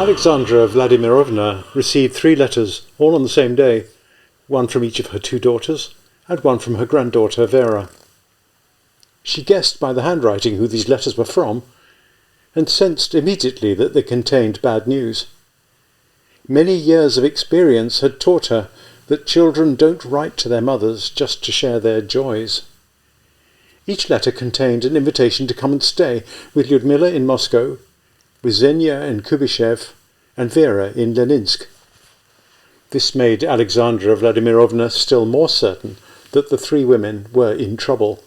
Alexandra Vladimirovna received 3 letters, all on the same day, one from each of her 2 daughters, and one from her granddaughter Vera. She guessed by the handwriting who these letters were from, and sensed immediately that they contained bad news. Many years of experience had taught her that children don't write to their mothers just to share their joys. Each letter contained an invitation to come and stay with Lyudmila in Moscow, with Zhenya in Kubyshev, and Vera in Leninsk. This made Alexandra Vladimirovna still more certain that the 3 women were in trouble.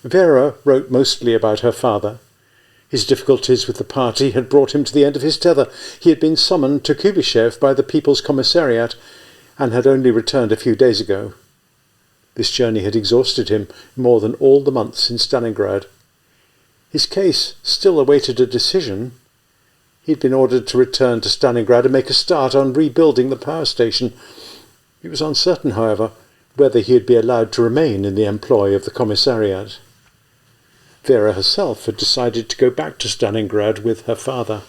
Vera wrote mostly about her father. His difficulties with the party had brought him to the end of his tether. He had been summoned to Kubyshev by the People's Commissariat and had only returned a few days ago. This journey had exhausted him more than all the months in Stalingrad. His case still awaited a decision. He'd been ordered to return to Stalingrad and make a start on rebuilding the power station. It was uncertain, however, whether he would be allowed to remain in the employ of the Commissariat. Vera herself had decided to go back to Stalingrad with her father.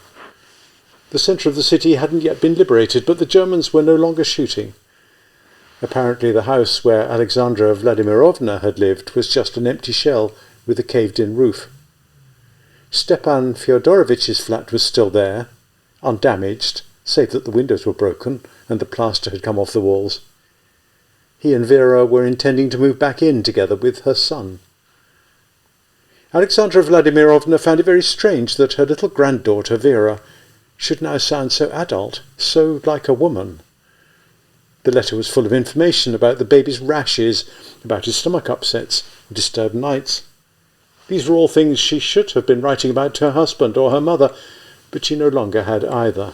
The centre of the city hadn't yet been liberated, but the Germans were no longer shooting. Apparently the house where Alexandra Vladimirovna had lived was just an empty shell with a caved-in roof. Stepan Fyodorovich's flat was still there, undamaged, save that the windows were broken and the plaster had come off the walls. He and Vera were intending to move back in together with her son. Alexandra Vladimirovna found it very strange that her little granddaughter Vera should now sound so adult, so like a woman. The letter was full of information about the baby's rashes, about his stomach upsets, and disturbed nights. These were all things she should have been writing about to her husband or her mother, but she no longer had either.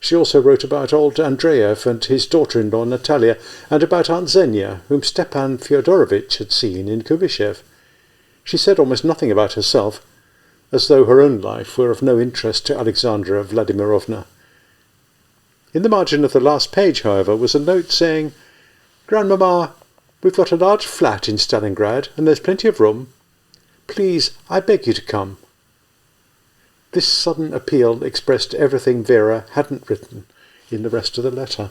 She also wrote about old Andreev and his daughter-in-law Natalia, and about Aunt Zhenya, whom Stepan Fyodorovich had seen in Kubyshev. She said almost nothing about herself, as though her own life were of no interest to Alexandra Vladimirovna. In the margin of the last page, however, was a note saying, "Grandmamma, we've got a large flat in Stalingrad, and there's plenty of room. Please, I beg you to come." This sudden appeal expressed everything Vera hadn't written in the rest of the letter.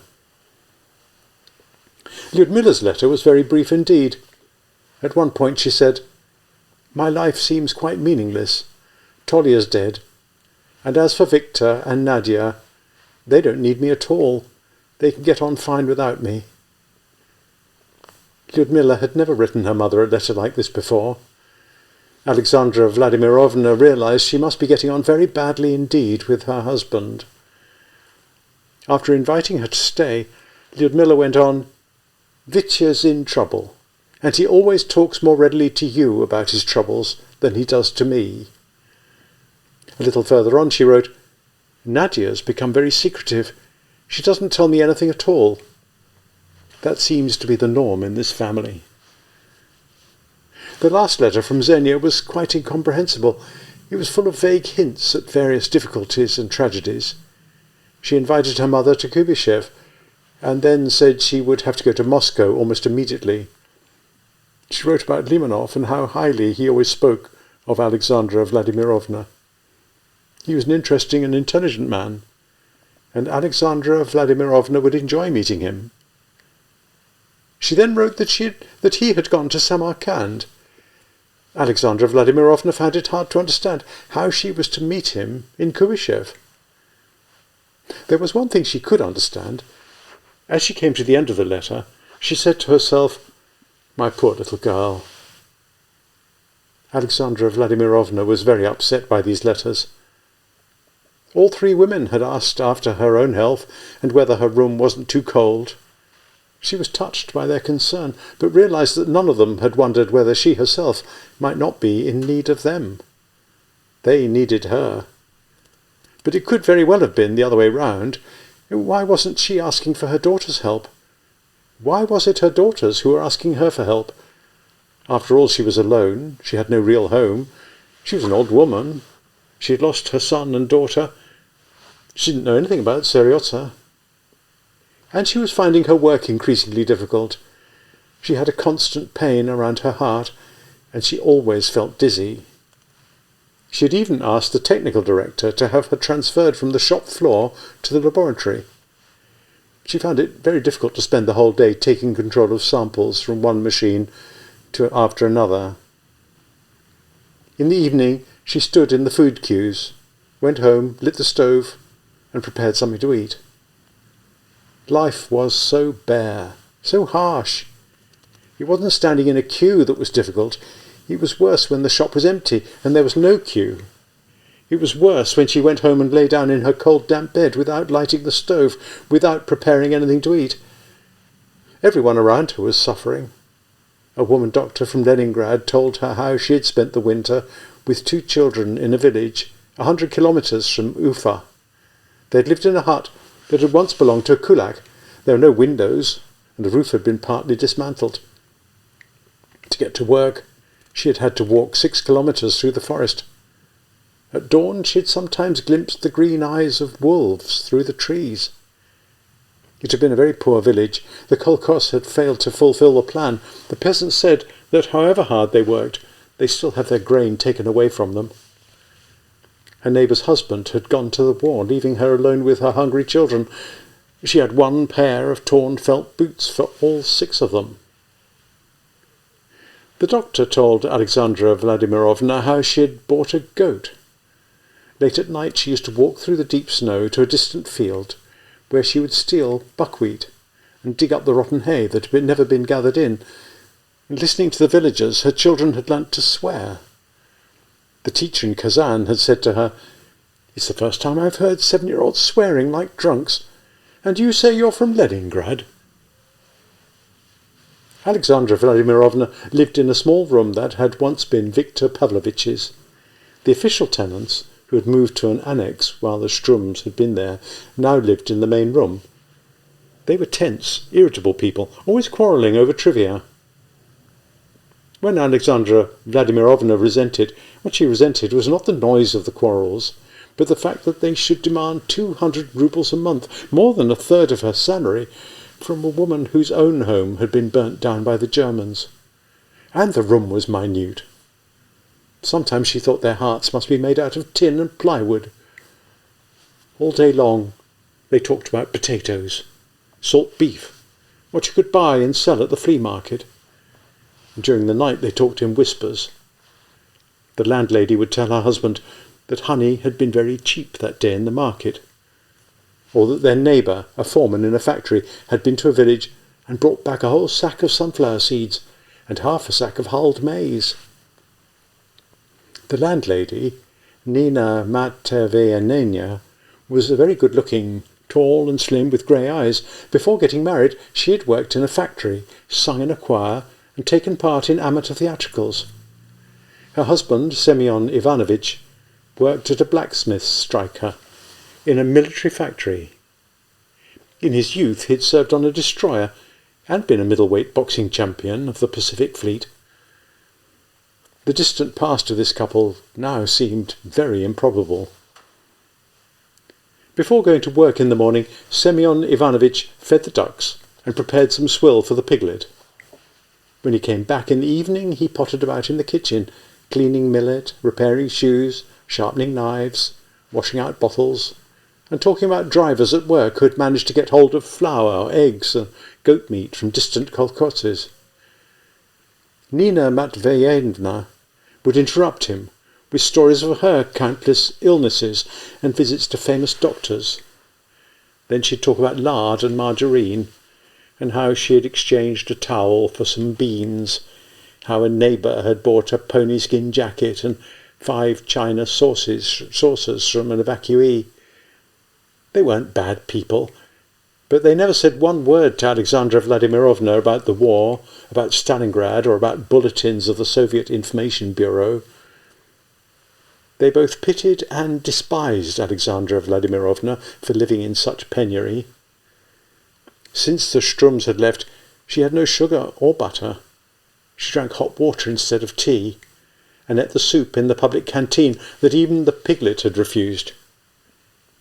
Lyudmila's letter was very brief indeed. At one point she said, "My life seems quite meaningless. Tolya's dead. And as for Victor and Nadia, they don't need me at all. They can get on fine without me." Lyudmila had never written her mother a letter like this before. Alexandra Vladimirovna realized she must be getting on very badly indeed with her husband. After inviting her to stay, Lyudmila went on, "Vitya's in trouble, and he always talks more readily to you about his troubles than he does to me." A little further on she wrote, "Nadia's become very secretive. She doesn't tell me anything at all. That seems to be the norm in this family." The last letter from Zhenya was quite incomprehensible. It was full of vague hints at various difficulties and tragedies. She invited her mother to Kubyshev, and then said she would have to go to Moscow almost immediately. She wrote about Limonov and how highly he always spoke of Alexandra Vladimirovna. He was an interesting and intelligent man, and Alexandra Vladimirovna would enjoy meeting him. She then wrote that he had gone to Samarkand. Alexandra Vladimirovna found it hard to understand how she was to meet him in Kubyshev. There was one thing she could understand. As she came to the end of the letter, she said to herself, "My poor little girl." Alexandra Vladimirovna was very upset by these letters. All 3 women had asked after her own health and whether her room wasn't too cold. She was touched by their concern, but realized that none of them had wondered whether she herself might not be in need of them. They needed her. But it could very well have been the other way round. Why wasn't she asking for her daughter's help? Why was it her daughters who were asking her for help? After all, she was alone. She had no real home. She was an old woman. She had lost her son and daughter. She didn't know anything about Seriotsa. And she was finding her work increasingly difficult. She had a constant pain around her heart, and she always felt dizzy. She had even asked the technical director to have her transferred from the shop floor to the laboratory. She found it very difficult to spend the whole day taking control of samples from one machine after another. In the evening, she stood in the food queues, went home, lit the stove, and prepared something to eat. Life was so bare, so harsh. It wasn't standing in a queue that was difficult. It was worse when the shop was empty and there was no queue. It was worse when she went home and lay down in her cold, damp bed without lighting the stove, without preparing anything to eat. Everyone around her was suffering. A woman doctor from Leningrad told her how she had spent the winter with 2 children in a village 100 kilometres from Ufa. They had lived in a hut that had once belonged to a kulak. There were no windows, and the roof had been partly dismantled. To get to work, she had had to walk 6 kilometres through the forest. At dawn she had sometimes glimpsed the green eyes of wolves through the trees. It had been a very poor village. The kolkhoz had failed to fulfil the plan. The peasants said that however hard they worked, they still had their grain taken away from them. Her neighbour's husband had gone to the war, leaving her alone with her hungry children. She had 1 pair of torn felt boots for all 6 of them. The doctor told Alexandra Vladimirovna how she had bought a goat. Late at night she used to walk through the deep snow to a distant field, where she would steal buckwheat and dig up the rotten hay that had never been gathered in. And listening to the villagers, her children had learnt to swear. The teacher in Kazan had said to her, "It's the first time I've heard 7-year-olds swearing like drunks. And you say you're from Leningrad?" Alexandra Vladimirovna lived in a small room that had once been Viktor Pavlovich's. The official tenants, who had moved to an annex while the Strums had been there, now lived in the main room. They were tense, irritable people, always quarrelling over trivia. When Alexandra Vladimirovna resented, what she resented was not the noise of the quarrels, but the fact that they should demand 200 roubles a month, more than a third of her salary, from a woman whose own home had been burnt down by the Germans. And the room was minute. Sometimes she thought their hearts must be made out of tin and plywood. All day long they talked about potatoes, salt beef, what you could buy and sell at the flea market. And during the night they talked in whispers. The landlady would tell her husband that honey had been very cheap that day in the market, or that their neighbour, a foreman in a factory, had been to a village and brought back a whole sack of sunflower seeds and half a sack of hulled maize. The landlady, Nina Matveyenina, was a very good-looking, tall and slim with grey eyes. Before getting married, she had worked in a factory, sung in a choir, and taken part in amateur theatricals. Her husband, Semyon Ivanovich, worked at a blacksmith's striker in a military factory. In his youth he had served on a destroyer and been a middleweight boxing champion of the Pacific Fleet. The distant past of this couple now seemed very improbable. Before going to work in the morning, Semyon Ivanovich fed the ducks and prepared some swill for the piglet. When he came back in the evening, he pottered about in the kitchen, cleaning millet, repairing shoes, sharpening knives, washing out bottles, and talking about drivers at work who had managed to get hold of flour, or eggs, and goat meat from distant kolkhozes. Nina Matveyenna would interrupt him with stories of her countless illnesses and visits to famous doctors. Then she'd talk about lard and margarine, and how she had exchanged a towel for some beans, how a neighbour had bought a pony skin jacket and 5 china saucers from an evacuee. They weren't bad people, but they never said one word to Alexandra Vladimirovna about the war, about Stalingrad, or about bulletins of the Soviet Information Bureau. They both pitied and despised Alexandra Vladimirovna for living in such penury. Since the Strums had left, she had no sugar or butter. She drank hot water instead of tea, and ate the soup in the public canteen that even the piglet had refused.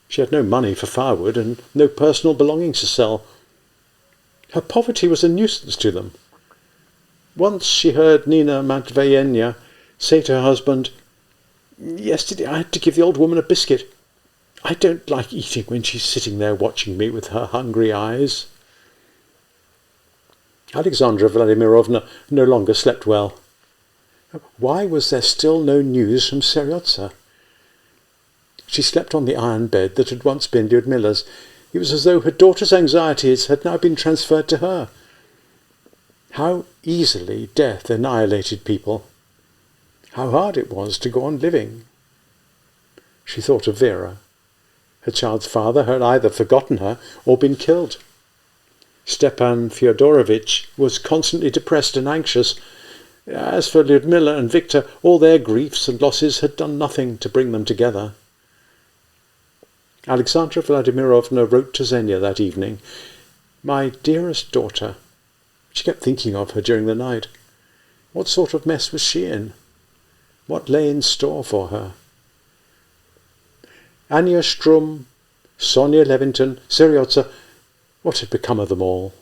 She had no money for firewood and no personal belongings to sell. Her poverty was a nuisance to them. Once she heard Nina Matveyenna say to her husband, Yesterday I had to give the old woman a biscuit. I don't like eating when she's sitting there watching me with her hungry eyes." Alexandra Vladimirovna no longer slept well. Why was there still no news from Seryozha? She slept on the iron bed that had once been Lyudmila's. It was as though her daughter's anxieties had now been transferred to her. How easily death annihilated people. How hard it was to go on living. She thought of Vera. Her child's father had either forgotten her or been killed. Stepan Fyodorovitch was constantly depressed and anxious. As for Lyudmila and Viktor, all their griefs and losses had done nothing to bring them together. Alexandra Vladimirovna wrote to Xenia that evening, "My dearest daughter." She kept thinking of her during the night. What sort of mess was she in? What lay in store for her? Anya Strum, Sonia Levington, Seryozha, what had become of them all?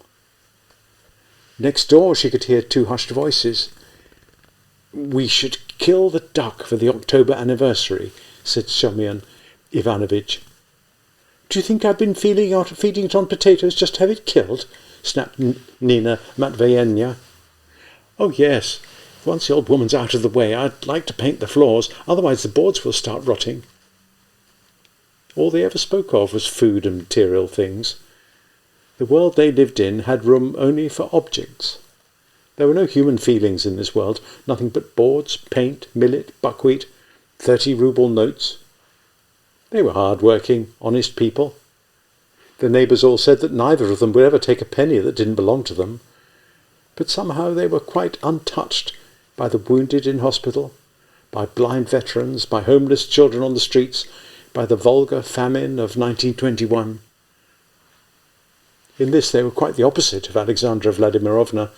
Next door she could hear two hushed voices. "We should kill the duck for the October anniversary," said Semyon Ivanovitch. "Do you think I've been feeding it on potatoes just to have it killed?" snapped Nina Matveyevna. "Oh, yes. Once the old woman's out of the way, I'd like to paint the floors, otherwise the boards will start rotting." All they ever spoke of was food and material things. The world they lived in had room only for objects. There were no human feelings in this world, nothing but boards, paint, millet, buckwheat, 30-ruble notes. They were hard-working, honest people. The neighbours all said that neither of them would ever take a penny that didn't belong to them. But somehow they were quite untouched by the wounded in hospital, by blind veterans, by homeless children on the streets, by the vulgar famine of 1921. In this they were quite the opposite of Alexandra Vladimirovna.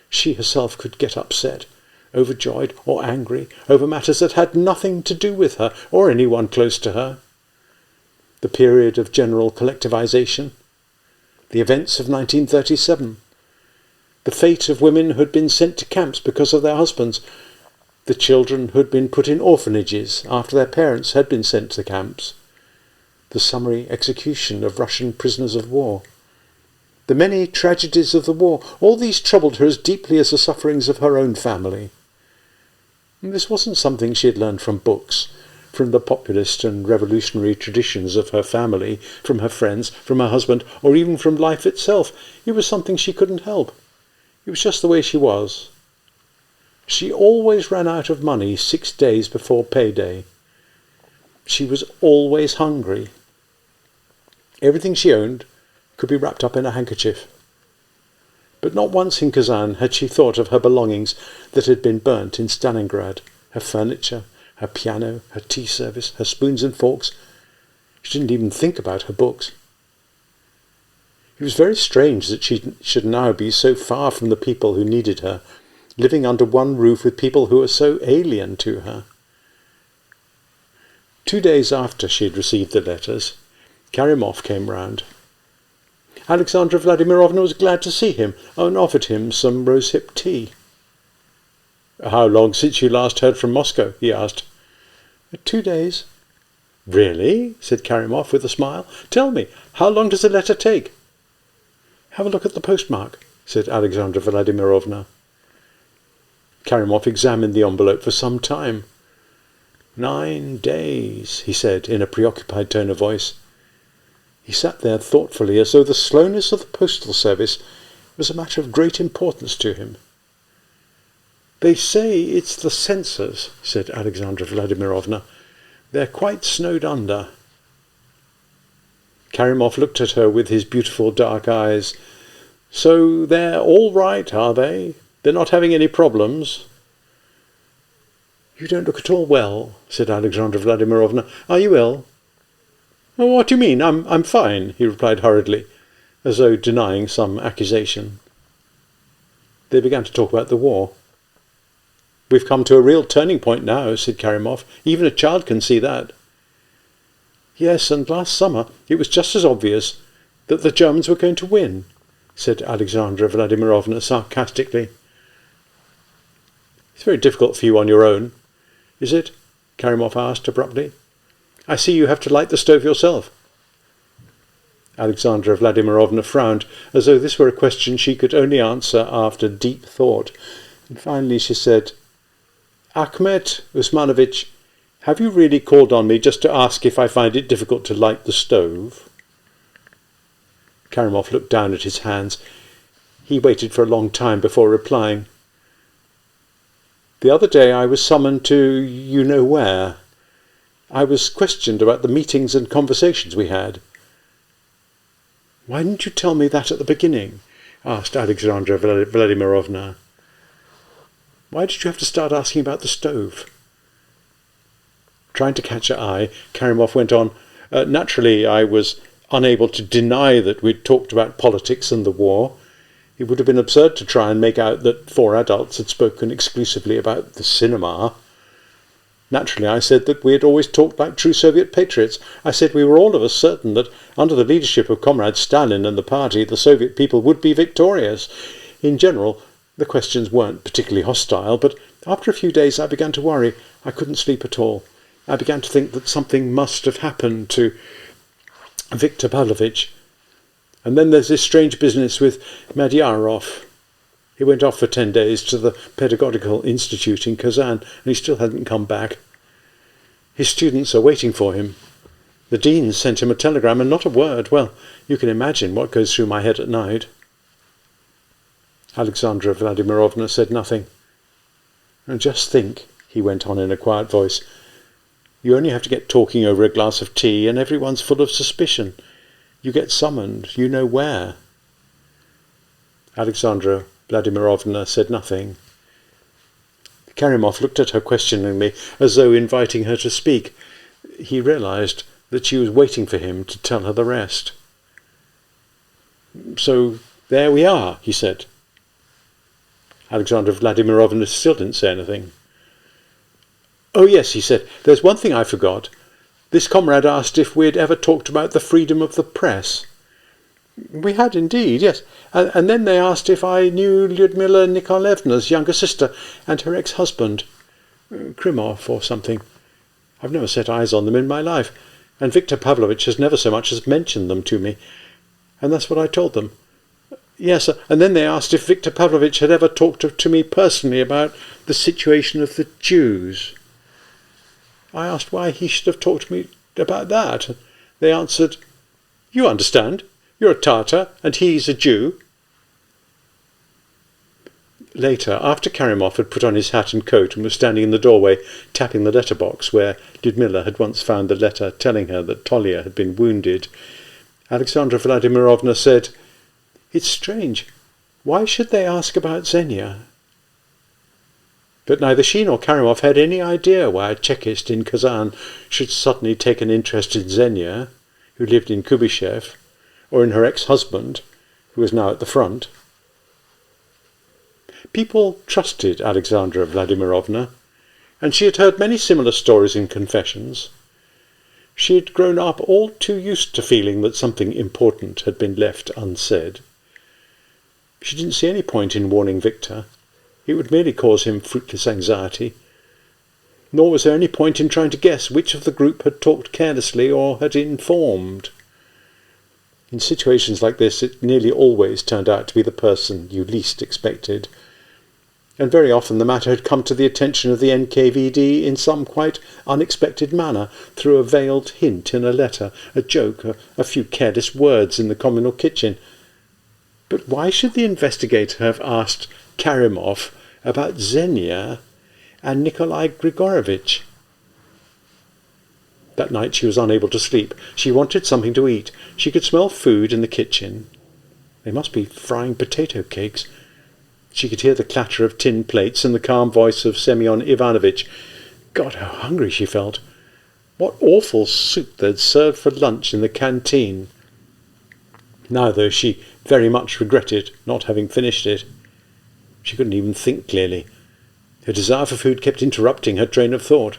She herself could get upset, overjoyed or angry, over matters that had nothing to do with her or anyone close to her. The period of general collectivization, the events of 1937, the fate of women who had been sent to camps because of their husbands, the children who had been put in orphanages after their parents had been sent to camps, the summary execution of Russian prisoners of war, the many tragedies of the war, all these troubled her as deeply as the sufferings of her own family. And this wasn't something she had learned from books, from the populist and revolutionary traditions of her family, from her friends, from her husband, or even from life itself. It was something she couldn't help. It was just the way she was. She always ran out of money 6 days before payday. She was always hungry. Everything she owned could be wrapped up in a handkerchief. But not once in Kazan had she thought of her belongings that had been burnt in Stalingrad, her furniture, her piano, her tea service, her spoons and forks. She didn't even think about her books. It was very strange that she should now be so far from the people who needed her, living under one roof with people who were so alien to her. 2 days after she had received the letters, Karimov came round. Alexandra Vladimirovna was glad to see him and offered him some rosehip tea. "How long since you last heard from Moscow?" he asked. 2 days. "Really?" said Karimov with a smile. "Tell me, how long does a letter take?" "Have a look at the postmark," said Alexandra Vladimirovna. Karimov examined the envelope for some time. 9 days, he said in a preoccupied tone of voice. He sat there thoughtfully, as though the slowness of the postal service was a matter of great importance to him. "They say it's the censors," said Alexandra Vladimirovna. "They're quite snowed under." Karimov looked at her with his beautiful dark eyes. "So they're all right, are they? They're not having any problems?" "You don't look at all well," said Alexandra Vladimirovna. "Are you ill?" "Oh, what do you mean? I'm fine," he replied hurriedly, as though denying some accusation. They began to talk about the war. "We've come to a real turning point now," said Karimov. "Even a child can see that." "Yes, and last summer it was just as obvious that the Germans were going to win," said Alexandra Vladimirovna sarcastically. "It's very difficult for you on your own, is it? Karimov asked abruptly. "I see you have to light the stove yourself." Alexandra Vladimirovna frowned, as though this were a question she could only answer after deep thought, and finally she said, "Akhmet Usmanovich, have you really called on me just to ask if I find it difficult to light the stove?" Karimov looked down at his hands. He waited for a long time before replying. "The other day I was summoned to you-know-where. I was questioned about the meetings and conversations we had." "Why didn't you tell me that at the beginning?" asked Alexandra Vladimirovna. "Why did you have to start asking about the stove?" Trying to catch her eye, Karimov went on, "Naturally, I was unable to deny that we'd talked about politics and the war. It would have been absurd to try and make out that 4 adults had spoken exclusively about the cinema. Naturally, I said that we had always talked like true Soviet patriots. I said we were all of us certain that, under the leadership of Comrade Stalin and the party, the Soviet people would be victorious. In general, the questions weren't particularly hostile, but after a few days I began to worry. I couldn't sleep at all. I began to think that something must have happened to Viktor Pavlovich. And then there's this strange business with Madyarov. He went off for 10 days to the Pedagogical Institute in Kazan, and he still hadn't come back. His students are waiting for him. The dean sent him a telegram and not a word. Well, you can imagine what goes through my head at night." Alexandra Vladimirovna said nothing. "And just think," he went on in a quiet voice, "you only have to get talking over a glass of tea and everyone's full of suspicion. You get summoned, you know where." Alexandra Vladimirovna said nothing. Karimov looked at her questioningly, as though inviting her to speak. He realized that she was waiting for him to tell her the rest. "So there we are," he said. Alexandra Vladimirovna still didn't say anything. "Oh yes," he said, "there's one thing I forgot. This comrade asked if we had ever talked about the freedom of the press." "We had indeed, yes. And then they asked if I knew Lyudmila Nikolaevna's younger sister and her ex-husband, Krimov or something. I've never set eyes on them in my life, and Viktor Pavlovich has never so much as mentioned them to me. And that's what I told them. Yes, and then they asked if Viktor Pavlovich had ever talked to me personally about the situation of the Jews. I asked why he should have talked to me about that. They answered, 'You understand. You're a Tatar, and he's a Jew.'" Later, after Karimov had put on his hat and coat and was standing in the doorway, tapping the letterbox where Lyudmila had once found the letter telling her that Tolya had been wounded, Alexandra Vladimirovna said, "It's strange. Why should they ask about Xenia?" But neither she nor Karimov had any idea why a Chekist in Kazan should suddenly take an interest in Xenia, who lived in Kubyshev, or in her ex-husband, who was now at the front. People trusted Alexandra Vladimirovna, and she had heard many similar stories and confessions. She had grown up all too used to feeling that something important had been left unsaid. She didn't see any point in warning Viktor. It would merely cause him fruitless anxiety. Nor was there any point in trying to guess which of the group had talked carelessly or had informed. In situations like this, it nearly always turned out to be the person you least expected, and very often the matter had come to the attention of the NKVD in some quite unexpected manner, through a veiled hint in a letter, a joke, a few careless words in the communal kitchen. But why should the investigator have asked Karimov about Xenia and Nikolai Grigorovich? That night she was unable to sleep. She wanted something to eat. She could smell food in the kitchen. They must be frying potato cakes. She could hear the clatter of tin plates and the calm voice of Semyon Ivanovitch. God, how hungry she felt. What awful soup they'd served for lunch in the canteen. Now, though, she very much regretted not having finished it. She couldn't even think clearly. Her desire for food kept interrupting her train of thought.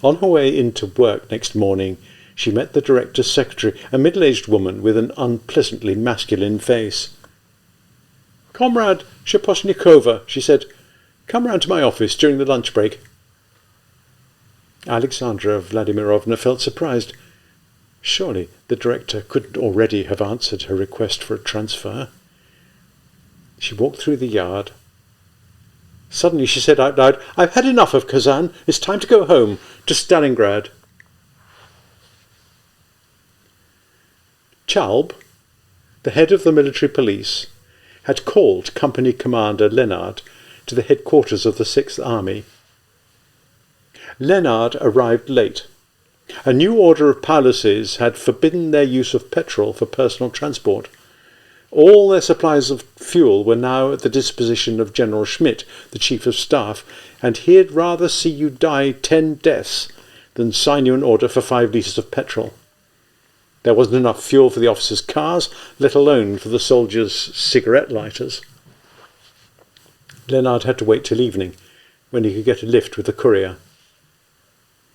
On her way into work next morning, she met the director's secretary, a middle-aged woman with an unpleasantly masculine face. "Comrade Shaposhnikova," she said, "come round to my office during the lunch break." Alexandra Vladimirovna felt surprised. Surely the director couldn't already have answered her request for a transfer. She walked through the yard. Suddenly she said out loud, "I've had enough of Kazan. It's time to go home, to Stalingrad." Chalb, the head of the military police, had called Company Commander Leonard to the headquarters of the Sixth Army. Leonard arrived late. A new order of Paulus's had forbidden their use of petrol for personal transport. All their supplies of fuel were now at the disposition of General Schmidt, the Chief of Staff, and he'd rather see you die 10 deaths than sign you an order for 5 litres of petrol. There wasn't enough fuel for the officers' cars, let alone for the soldiers' cigarette lighters. Leonard had to wait till evening, when he could get a lift with the courier.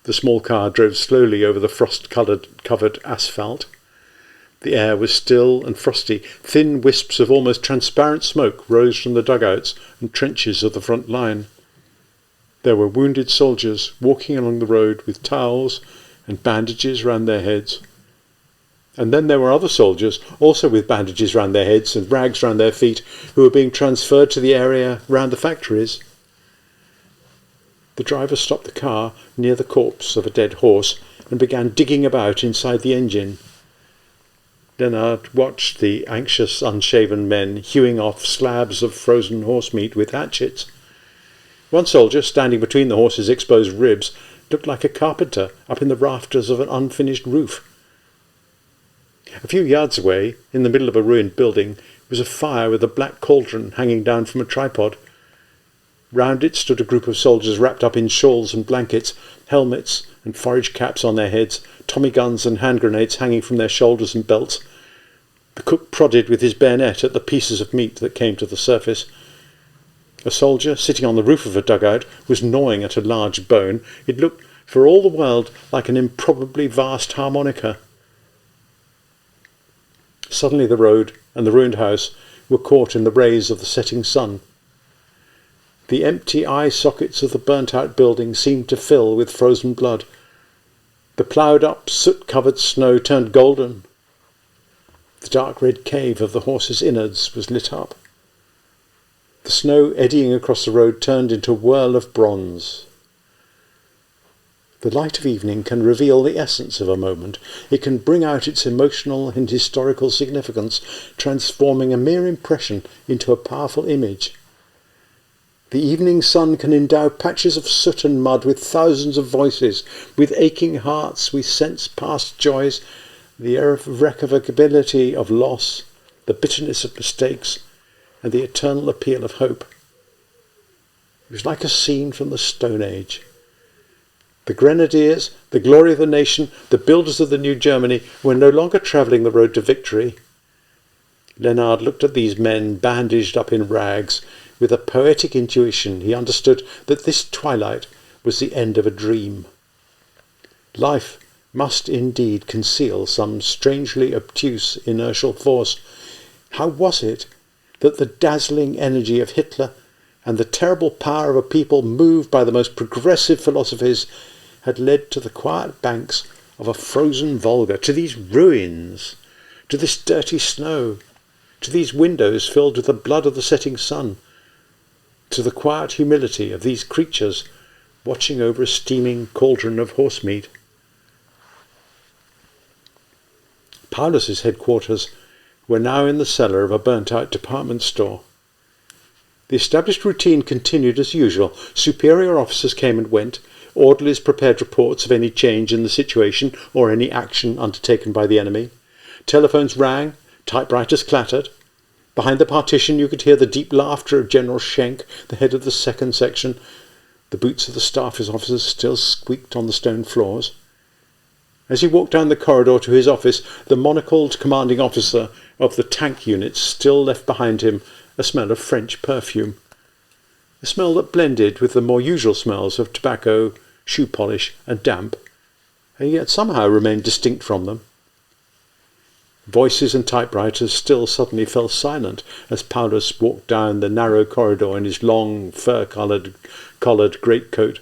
The small car drove slowly over the frost-covered asphalt. The air was still and frosty. Thin wisps of almost transparent smoke rose from the dugouts and trenches of the front line. There were wounded soldiers walking along the road with towels and bandages round their heads. And then there were other soldiers, also with bandages round their heads and rags round their feet, who were being transferred to the area round the factories. The driver stopped the car near the corpse of a dead horse and began digging about inside the engine. Leonard watched the anxious, unshaven men hewing off slabs of frozen horse meat with hatchets. One soldier, standing between the horse's exposed ribs, looked like a carpenter up in the rafters of an unfinished roof. A few yards away, in the middle of a ruined building, was a fire with a black cauldron hanging down from a tripod. Round it stood a group of soldiers wrapped up in shawls and blankets, helmets and forage caps on their heads, Tommy guns and hand grenades hanging from their shoulders and belts. The cook prodded with his bayonet at the pieces of meat that came to the surface. A soldier, sitting on the roof of a dugout, was gnawing at a large bone. It looked, for all the world, like an improbably vast harmonica. Suddenly the road and the ruined house were caught in the rays of the setting sun. The empty eye sockets of the burnt-out building seemed to fill with frozen blood. The ploughed-up, soot-covered snow turned golden. The dark red cave of the horse's innards was lit up. The snow eddying across the road turned into a whirl of bronze. The light of evening can reveal the essence of a moment. It can bring out its emotional and historical significance, transforming a mere impression into a powerful image. The evening sun can endow patches of soot and mud with thousands of voices. With aching hearts we sense past joys, the irrevocability of loss, the bitterness of mistakes, and the eternal appeal of hope. It was like a scene from the Stone Age. The Grenadiers, the glory of the nation, the builders of the new Germany, were no longer travelling the road to victory. Leonard looked at these men bandaged up in rags. With a poetic intuition, he understood that this twilight was the end of a dream. Life must indeed conceal some strangely obtuse inertial force. How was it that the dazzling energy of Hitler and the terrible power of a people moved by the most progressive philosophies had led to the quiet banks of a frozen Volga, to these ruins, to this dirty snow, to these windows filled with the blood of the setting sun, to the quiet humility of these creatures watching over a steaming cauldron of horse meat? Paulus's headquarters were now in the cellar of a burnt-out department store. The established routine continued as usual. Superior officers came and went. Orderlies prepared reports of any change in the situation or any action undertaken by the enemy. Telephones rang, typewriters clattered. Behind the partition you could hear the deep laughter of General Schenk, the head of the second section. The boots of the staff officers still squeaked on the stone floors. As he walked down the corridor to his office, the monocled commanding officer of the tank unit still left behind him a smell of French perfume, a smell that blended with the more usual smells of tobacco, shoe polish and damp, and yet somehow remained distinct from them. Voices and typewriters still suddenly fell silent as Paulus walked down the narrow corridor in his long fur-collared greatcoat.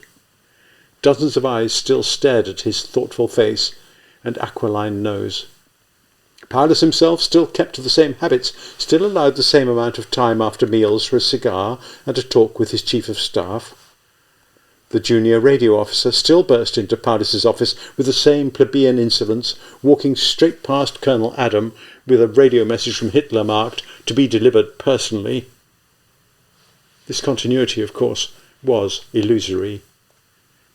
Dozens of eyes still stared at his thoughtful face and aquiline nose. Paulus himself still kept to the same habits, still allowed the same amount of time after meals for a cigar and a talk with his chief of staff. The junior radio officer still burst into Paulus's office with the same plebeian insolence, walking straight past Colonel Adam with a radio message from Hitler marked, "To be delivered personally." This continuity, of course, was illusory.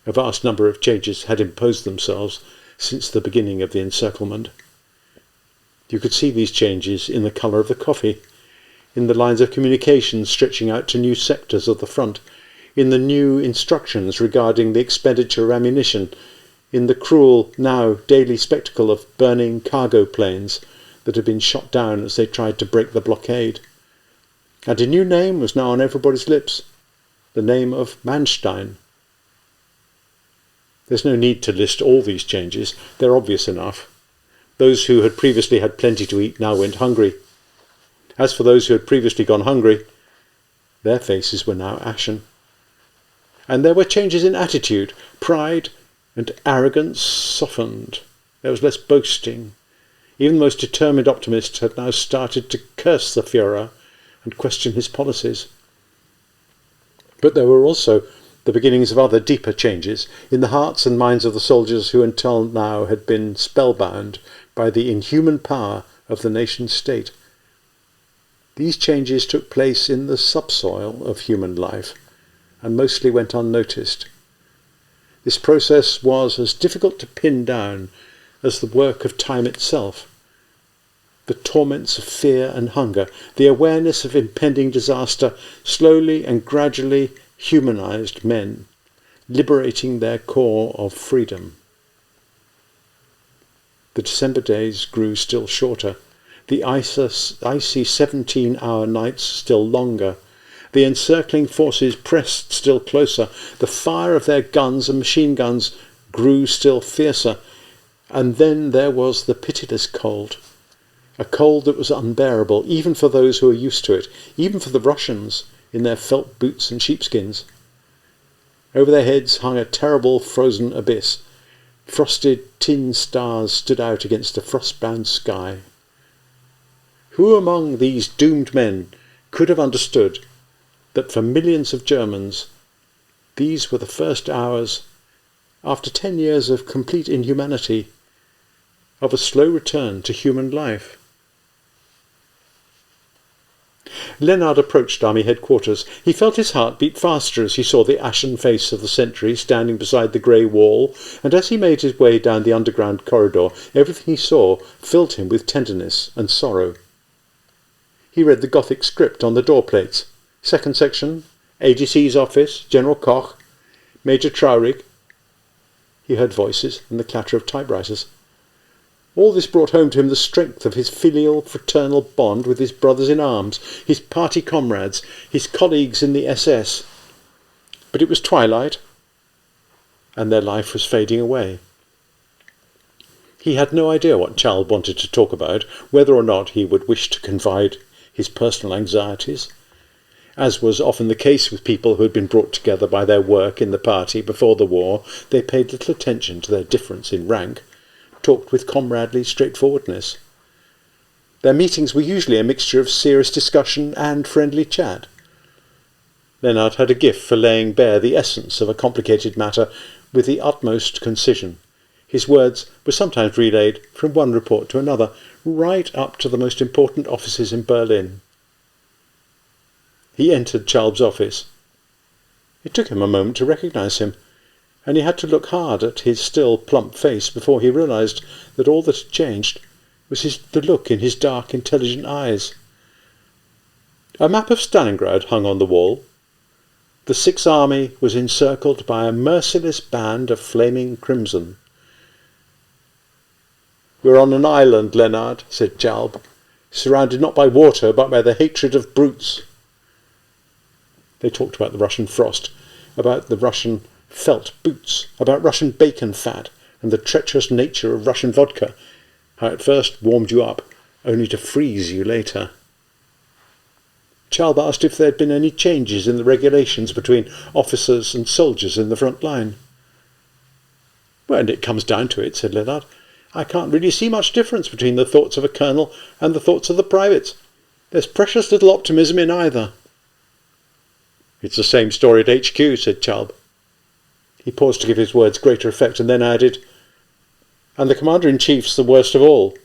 A vast number of changes had imposed themselves since the beginning of the encirclement. You could see these changes in the colour of the coffee, in the lines of communication stretching out to new sectors of the front, in the new instructions regarding the expenditure of ammunition, in the cruel, now daily spectacle of burning cargo planes that had been shot down as they tried to break the blockade. And a new name was now on everybody's lips, the name of Manstein. There's no need to list all these changes, they're obvious enough. Those who had previously had plenty to eat now went hungry. As for those who had previously gone hungry, their faces were now ashen. And there were changes in attitude. Pride and arrogance softened. There was less boasting. Even the most determined optimists had now started to curse the Führer and question his policies. But there were also the beginnings of other deeper changes in the hearts and minds of the soldiers who until now had been spellbound by the inhuman power of the nation-state. These changes took place in the subsoil of human life, and mostly went unnoticed. This process was as difficult to pin down as the work of time itself. The torments of fear and hunger, the awareness of impending disaster, slowly and gradually humanized men, liberating their core of freedom. The December days grew still shorter, the icy 17-hour nights still longer. The encircling forces pressed still closer. The fire of their guns and machine guns grew still fiercer. And then there was the pitiless cold. A cold that was unbearable, even for those who were used to it, even for the Russians in their felt boots and sheepskins. Over their heads hung a terrible frozen abyss. Frosted tin stars stood out against a frost-bound sky. Who among these doomed men could have understood that for millions of Germans, these were the first hours, after 10 years of complete inhumanity, of a slow return to human life? Leonard approached Army headquarters. He felt his heart beat faster as he saw the ashen face of the sentry standing beside the grey wall, and as he made his way down the underground corridor, everything he saw filled him with tenderness and sorrow. He read the Gothic script on the door plates. Second section, ADC's office, General Koch, Major Traurig. He heard voices and the clatter of typewriters. All this brought home to him the strength of his filial, fraternal bond with his brothers in arms, his party comrades, his colleagues in the SS. But it was twilight, and their life was fading away. He had no idea what Child wanted to talk about, whether or not he would wish to confide his personal anxieties. As was often the case with people who had been brought together by their work in the party before the war, they paid little attention to their difference in rank, talked with comradely straightforwardness. Their meetings were usually a mixture of serious discussion and friendly chat. Leonard had a gift for laying bare the essence of a complicated matter with the utmost concision. His words were sometimes relayed from one report to another, right up to the most important offices in Berlin. He entered Chalb's office. It took him a moment to recognize him, and he had to look hard at his still plump face before he realized that all that had changed was the look in his dark, intelligent eyes. A map of Stalingrad hung on the wall. The Sixth Army was encircled by a merciless band of flaming crimson. "We're on an island, Leonard," said Chalb, "surrounded not by water, but by the hatred of brutes." They talked about the Russian frost, about the Russian felt boots, about Russian bacon fat, and the treacherous nature of Russian vodka, how it first warmed you up, only to freeze you later. Chalb asked if there had been any changes in the regulations between officers and soldiers in the front line. "When it comes down to it," said Leonard, "I can't really see much difference between the thoughts of a colonel and the thoughts of the privates. There's precious little optimism in either." "It's the same story at HQ," said Chalb. He paused to give his words greater effect, and then added, "And the Commander-in-Chief's the worst of all."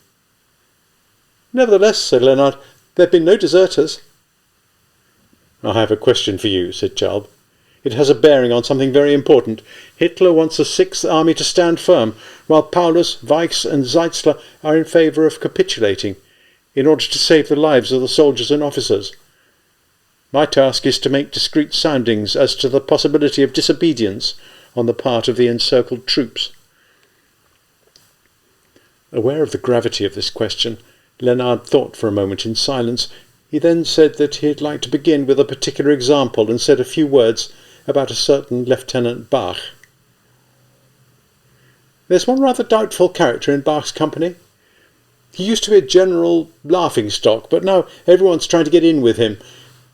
"Nevertheless," said Leonard, "there have been no deserters." "I have a question for you," said Chalb. "It has a bearing on something very important. Hitler wants the Sixth Army to stand firm, while Paulus, Weichs and Zeitzler are in favour of capitulating, in order to save the lives of the soldiers and officers. My task is to make discreet soundings as to the possibility of disobedience on the part of the encircled troops." Aware of the gravity of this question, Leonard thought for a moment in silence. He then said that he'd like to begin with a particular example, and said a few words about a certain Lieutenant Bach. "There's one rather doubtful character in Bach's company. He used to be a general laughing-stock, but now everyone's trying to get in with him.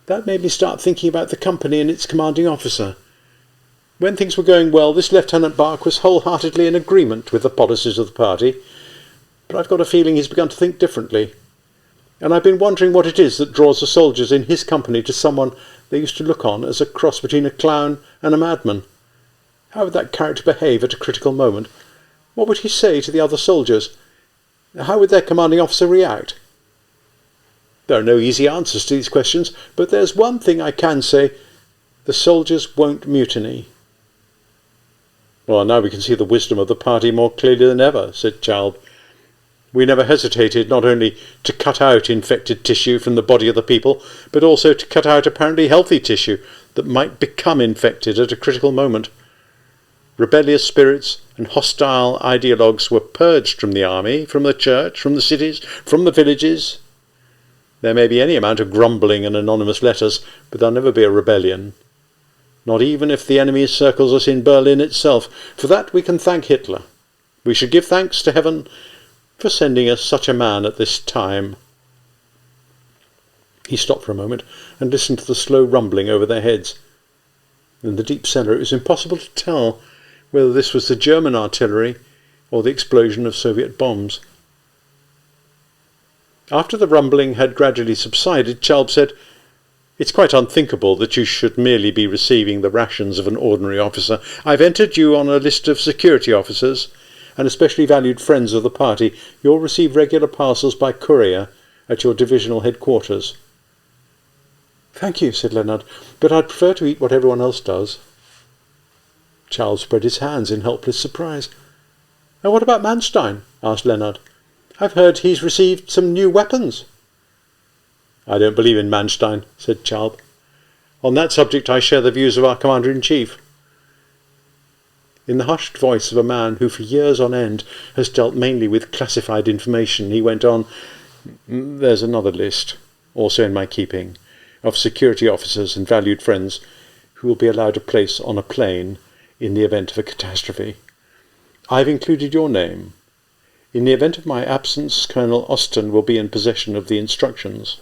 That made me start thinking about the company and its commanding officer. When things were going well, this Lieutenant Bach was wholeheartedly in agreement with the policies of the party, but I've got a feeling he's begun to think differently. And I've been wondering what it is that draws the soldiers in his company to someone they used to look on as a cross between a clown and a madman. How would that character behave at a critical moment? What would he say to the other soldiers? How would their commanding officer react?" There are no easy answers to these questions, but there's one thing I can say: the soldiers won't mutiny. "Well, now we can see the wisdom of the party more clearly than ever," said Chalb. "We never hesitated not only to cut out infected tissue from the body of the people, but also to cut out apparently healthy tissue that might become infected at a critical moment. Rebellious spirits and hostile ideologues were purged from the army, from the church, from the cities, from the villages. There may be any amount of grumbling and anonymous letters, but there'll never be a rebellion. Not even if the enemy circles us in Berlin itself. For that we can thank Hitler. We should give thanks to heaven for sending us such a man at this time." He stopped for a moment and listened to the slow rumbling over their heads. In the deep cellar it was impossible to tell whether this was the German artillery or the explosion of Soviet bombs. After the rumbling had gradually subsided, Chalb said, "It's quite unthinkable that you should merely be receiving the rations of an ordinary officer. I've entered you on a list of security officers and especially valued friends of the party. You'll receive regular parcels by courier at your divisional headquarters." "Thank you," said Leonard, "but I'd prefer to eat what everyone else does." Charles spread his hands in helpless surprise. "And what about Manstein?" asked Leonard. "I've heard he's received some new weapons." "I don't believe in Manstein," said Chalb. "On that subject I share the views of our Commander-in-Chief." In the hushed voice of a man who for years on end has dealt mainly with classified information, he went on, "There's another list, also in my keeping, of security officers and valued friends who will be allowed a place on a plane in the event of a catastrophe. I've included your name. In the event of my absence, Colonel Austen will be in possession of the instructions."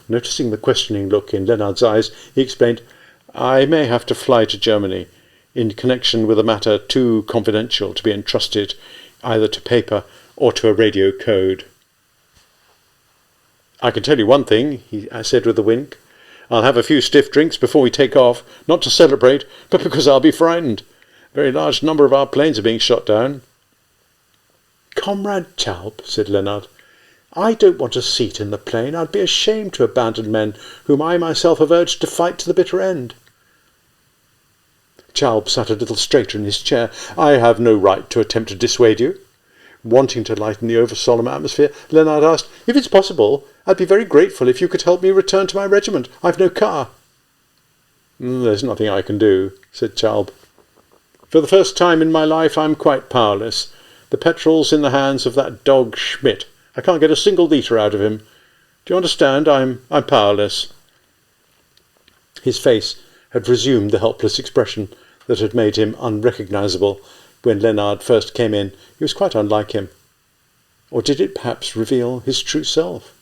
Noticing the questioning look in Leonard's eyes, he explained, "I may have to fly to Germany in connection with a matter too confidential to be entrusted either to paper or to a radio code." "I can tell you one thing," he said with a wink. "I'll have a few stiff drinks before we take off, not to celebrate, but because I'll be frightened. A very large number of our planes are being shot down." "Comrade Chalb," said Leonard, "I don't want a seat in the plane. I'd be ashamed to abandon men whom I myself have urged to fight to the bitter end." Chalb sat a little straighter in his chair. "I have no right to attempt to dissuade you." Wanting to lighten the over-solemn atmosphere, Leonard asked, "If it's possible, I'd be very grateful if you could help me return to my regiment. I've no car." "There's nothing I can do," said Chalb. "For the first time in my life I'm quite powerless. The petrol's in the hands of that dog Schmidt. I can't get a single litre out of him. Do you understand? I'm powerless." His face had resumed the helpless expression that had made him unrecognisable when Leonard first came in. He was quite unlike him. Or did it perhaps reveal his true self?